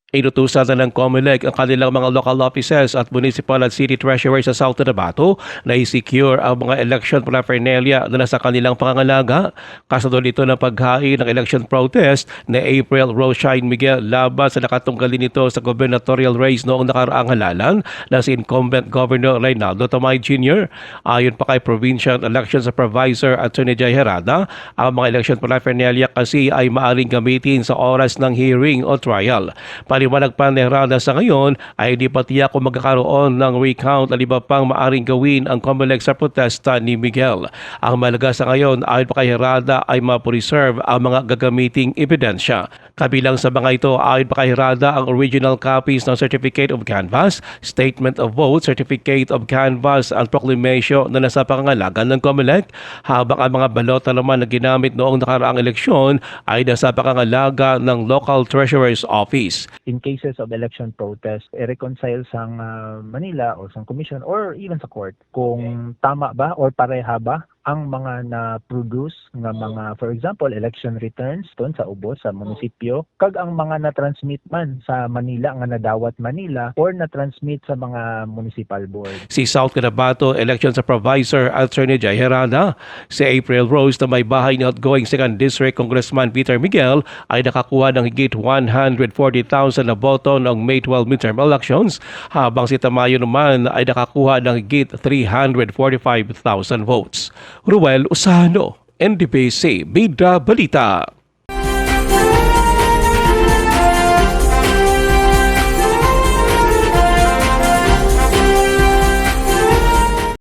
Inutusan na ng COMELEC ang kanilang mga local offices at municipal at city treasurers sa South Cotabato na i-secure ang mga election paraphernalia na nasa kanilang pangangalaga. Kasunod nito ng paghain ng election protest na April Roshine Miguel laban sa nakatunggali nito sa gubernatorial race noong nakaraang halalan na si incumbent Governor Reynaldo Tamay Jr. Ayon pa kay Provincial Election Supervisor Attorney Jay Herada, ang mga election paraphernalia kasi ay maaring gamitin sa oras ng hearing o trial. Paliwanag pa ni Herada sa ngayon ay hindi pa tiyak kung magkakaroon ng recount at iba pang maaring gawin ang COMELEC sa protesta ni Miguel. Ang malaga sa ngayon ayon pa kay Herada ay ma-preserve ang mga gagamiting ebidensya. Kabilang sa mga ito ayon pa kay Herada ang original copies ng Certificate of Canvass, Statement of Vote, Certificate of Canvass at Proclamation na nasa pangangalaga ng COMELEC, habang ang mga balota naman na ginamit noong nakaraang eleksyon ay nasa pangangalaga ng Local Treasurer's Office. In cases of election protest, i-reconcile sa Manila o sa commission or even sa court kung tama ba or pareha ba ang mga na-produce nga mga, for example, election returns doon sa ubos sa munisipyo, kag ang mga na-transmit man sa Manila, nga nadawat Manila, or na-transmit sa mga municipal board. Si South Cotabato Election Supervisor Attorney Jay Herada, si April Rose na may bahay ni outgoing 2nd District Congressman Peter Miguel ay nakakuha ng higit 140,000 na boto noong May 12 midterm elections, habang si Tamayo naman ay nakakuha ng higit 345,000 votes. Ruel Usano, NDPC Bida Balita.